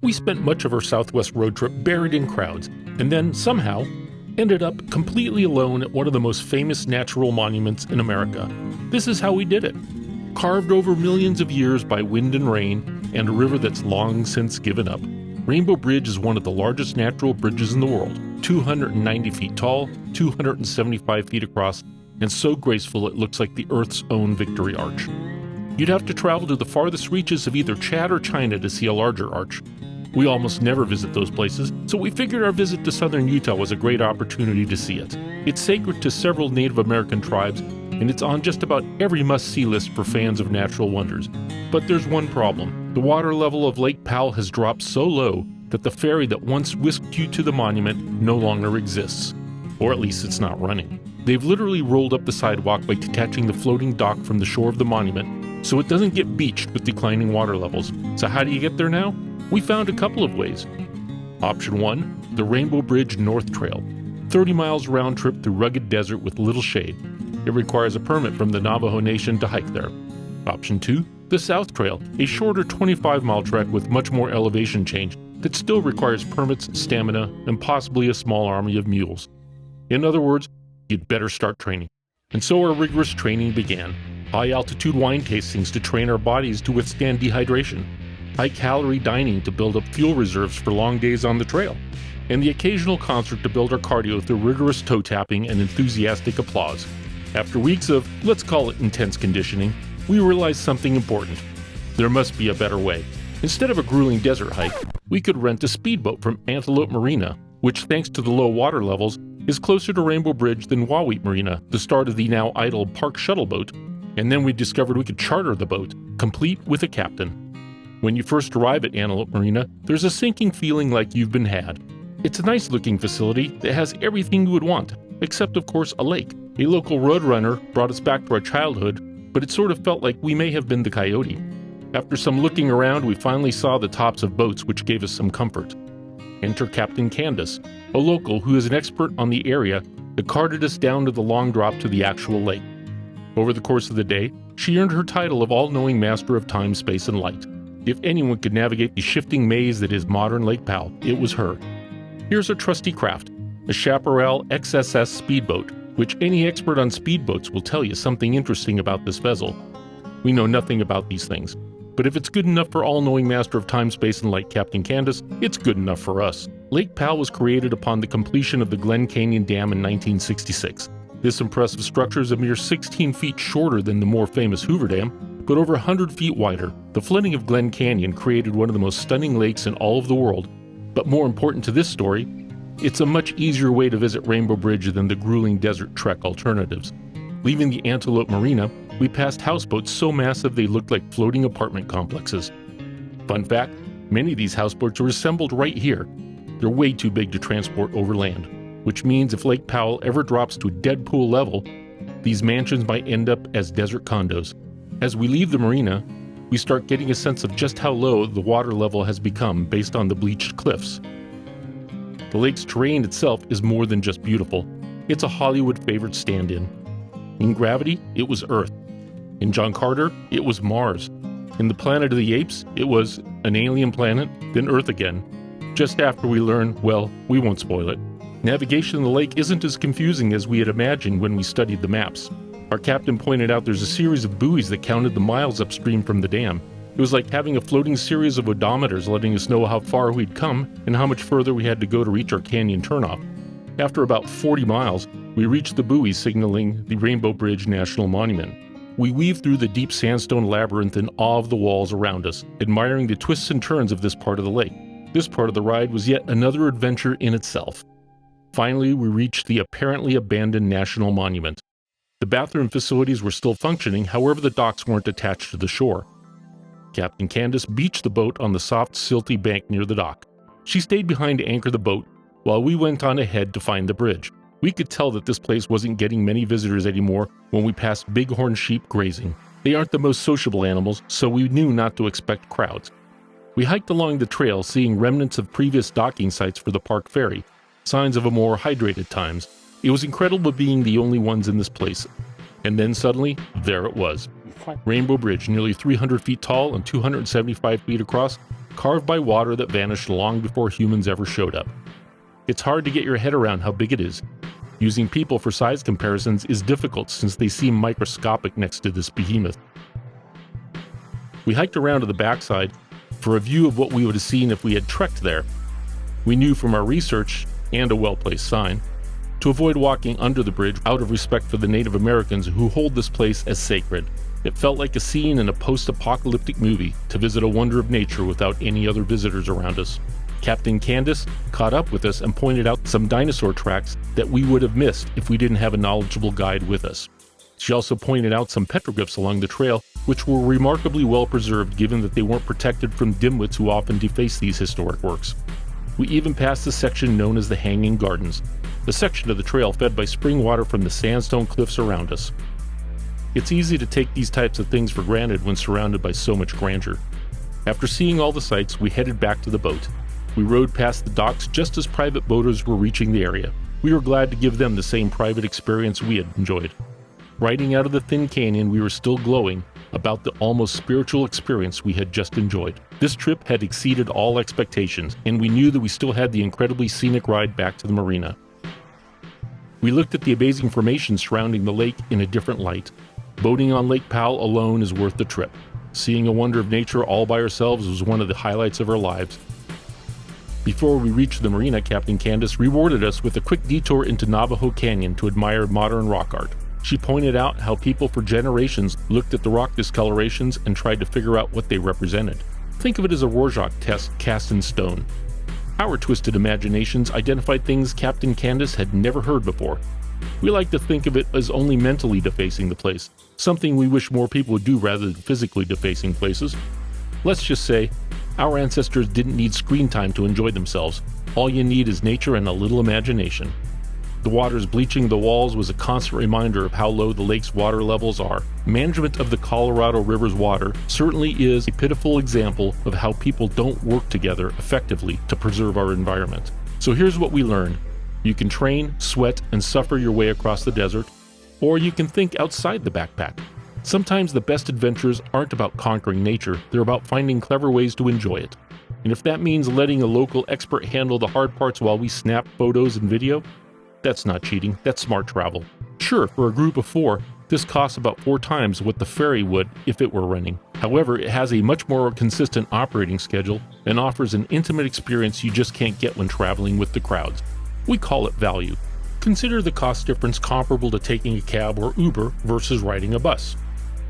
We spent much of our Southwest road trip buried in crowds, and then, somehow, ended up completely alone at one of the most famous natural monuments in America. This is how we did it. Carved over millions of years by wind and rain, and a river that's long since given up, Rainbow Bridge is one of the largest natural bridges in the world, 290 feet tall, 275 feet across, and so graceful it looks like the Earth's own Victory Arch. You'd have to travel to the farthest reaches of either Chad or China to see a larger arch. We almost never visit those places, so we figured our visit to southern Utah was a great opportunity to see it. It's sacred to several Native American tribes, and it's on just about every must-see list for fans of natural wonders. But there's one problem. The water level of Lake Powell has dropped so low that the ferry that once whisked you to the monument no longer exists. Or at least it's not running. They've literally rolled up the sidewalk by detaching the floating dock from the shore of the monument, so it doesn't get beached with declining water levels. So how do you get there now? We found a couple of ways. Option 1, the Rainbow Bridge North Trail, 30 miles round trip through rugged desert with little shade. It requires a permit from the Navajo Nation to hike there. Option 2, the South Trail, a shorter 25-mile trek with much more elevation change that still requires permits, stamina, and possibly a small army of mules. In other words, you'd better start training. And so our rigorous training began. High-altitude wine tastings to train our bodies to withstand dehydration, high-calorie dining to build up fuel reserves for long days on the trail, and the occasional concert to build our cardio through rigorous toe tapping and enthusiastic applause. After weeks of, let's call it intense conditioning, we realized something important. There must be a better way. Instead of a grueling desert hike, we could rent a speedboat from Antelope Marina, which thanks to the low water levels, is closer to Rainbow Bridge than Wahweap Marina, the start of the now idle park shuttle boat. And then we discovered we could charter the boat, complete with a captain. When you first arrive at Antelope Marina, there's a sinking feeling like you've been had. It's a nice-looking facility that has everything you would want, except of course a lake. A local roadrunner brought us back to our childhood, but it sort of felt like we may have been the coyote. After some looking around, we finally saw the tops of boats, which gave us some comfort. Enter Captain Candace, a local who is an expert on the area that carted us down to the long drop to the actual lake. Over the course of the day, she earned her title of all-knowing master of time, space, and light. If anyone could navigate the shifting maze that is modern Lake Powell, it was her. Here's our trusty craft, a Chaparral XSS speedboat, which any expert on speedboats will tell you something interesting about this vessel. We know nothing about these things, but if it's good enough for all-knowing master of time, space, and light Captain Candace, it's good enough for us. Lake Powell was created upon the completion of the Glen Canyon Dam in 1966. This impressive structure is a mere 16 feet shorter than the more famous Hoover Dam, but over 100 feet wider. The flooding of Glen Canyon created one of the most stunning lakes in all of the world. But more important to this story, it's a much easier way to visit Rainbow Bridge than the grueling desert trek alternatives. Leaving the Antelope Marina, we passed houseboats so massive they looked like floating apartment complexes. Fun fact, many of these houseboats are assembled right here. They're way too big to transport overland, which means if Lake Powell ever drops to a dead pool level, these mansions might end up as desert condos. As we leave the marina, we start getting a sense of just how low the water level has become based on the bleached cliffs. The lake's terrain itself is more than just beautiful. It's a Hollywood favorite stand-in. In Gravity, it was Earth. In John Carter, it was Mars. In The Planet of the Apes, it was an alien planet, then Earth again. Just after we learn, well, we won't spoil it. Navigation in the lake isn't as confusing as we had imagined when we studied the maps. Our captain pointed out there's a series of buoys that counted the miles upstream from the dam. It was like having a floating series of odometers letting us know how far we'd come and how much further we had to go to reach our canyon turnoff. After about 40 miles, we reached the buoy signaling the Rainbow Bridge National Monument. We weaved through the deep sandstone labyrinth in awe of the walls around us, admiring the twists and turns of this part of the lake. This part of the ride was yet another adventure in itself. Finally, we reached the apparently abandoned National Monument. The bathroom facilities were still functioning, however the docks weren't attached to the shore. Captain Candace beached the boat on the soft, silty bank near the dock. She stayed behind to anchor the boat, while we went on ahead to find the bridge. We could tell that this place wasn't getting many visitors anymore when we passed bighorn sheep grazing. They aren't the most sociable animals, so we knew not to expect crowds. We hiked along the trail, seeing remnants of previous docking sites for the park ferry, signs of a more hydrated times. It was incredible being the only ones in this place. And then suddenly, there it was. Rainbow Bridge, nearly 300 feet tall and 275 feet across, carved by water that vanished long before humans ever showed up. It's hard to get your head around how big it is. Using people for size comparisons is difficult since they seem microscopic next to this behemoth. We hiked around to the backside for a view of what we would have seen if we had trekked there. We knew from our research, and a well-placed sign, to avoid walking under the bridge out of respect for the Native Americans who hold this place as sacred. It felt like a scene in a post-apocalyptic movie to visit a wonder of nature without any other visitors around us. Captain Candace caught up with us and pointed out some dinosaur tracks that we would have missed if we didn't have a knowledgeable guide with us. She also pointed out some petroglyphs along the trail, which were remarkably well preserved given that they weren't protected from dimwits who often deface these historic works. We even passed the section known as the Hanging Gardens, the section of the trail fed by spring water from the sandstone cliffs around us. It's easy to take these types of things for granted when surrounded by so much grandeur. After seeing all the sights, we headed back to the boat. We rode past the docks just as private boaters were reaching the area. We were glad to give them the same private experience we had enjoyed. Riding out of the thin canyon, we were still glowing about the almost spiritual experience we had just enjoyed. This trip had exceeded all expectations, and we knew that we still had the incredibly scenic ride back to the marina. We looked at the amazing formation surrounding the lake in a different light. Boating on Lake Powell alone is worth the trip. Seeing a wonder of nature all by ourselves was one of the highlights of our lives. Before we reached the marina, Captain Candace rewarded us with a quick detour into Navajo Canyon to admire modern rock art. She pointed out how people for generations looked at the rock discolorations and tried to figure out what they represented. Think of it as a Rorschach test cast in stone. Our twisted imaginations identified things Captain Candace had never heard before. We like to think of it as only mentally defacing the place, something we wish more people would do rather than physically defacing places. Let's just say, our ancestors didn't need screen time to enjoy themselves. All you need is nature and a little imagination. The waters bleaching the walls was a constant reminder of how low the lake's water levels are. Management of the Colorado River's water certainly is a pitiful example of how people don't work together effectively to preserve our environment. So here's what we learned. You can train, sweat, and suffer your way across the desert, or you can think outside the backpack. Sometimes the best adventures aren't about conquering nature, they're about finding clever ways to enjoy it. And if that means letting a local expert handle the hard parts while we snap photos and video, that's not cheating, that's smart travel. Sure, for a group of 4, this costs about 4 times what the ferry would if it were running. However, it has a much more consistent operating schedule and offers an intimate experience you just can't get when traveling with the crowds. We call it value. Consider the cost difference comparable to taking a cab or Uber versus riding a bus.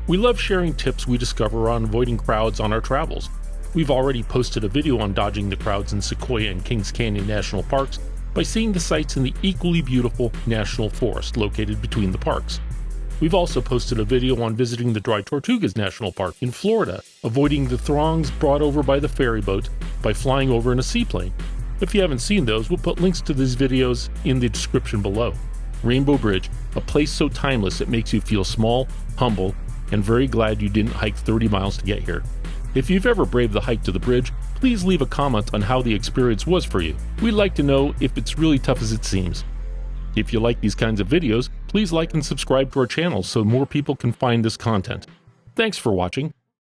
We love sharing tips we discover on avoiding crowds on our travels. We've already posted a video on dodging the crowds in Sequoia and Kings Canyon National Parks by seeing the sights in the equally beautiful national forest located between the parks. We've also posted a video on visiting the Dry Tortugas National Park in Florida, avoiding the throngs brought over by the ferry boat by flying over in a seaplane. If you haven't seen those, we'll put links to these videos in the description below. Rainbow Bridge, a place so timeless it makes you feel small, humble, and very glad you didn't hike 30 miles to get here. If you've ever braved the hike to the bridge, please leave a comment on how the experience was for you. We'd like to know if it's really tough as it seems. If you like these kinds of videos, please like and subscribe to our channel so more people can find this content. Thanks for watching.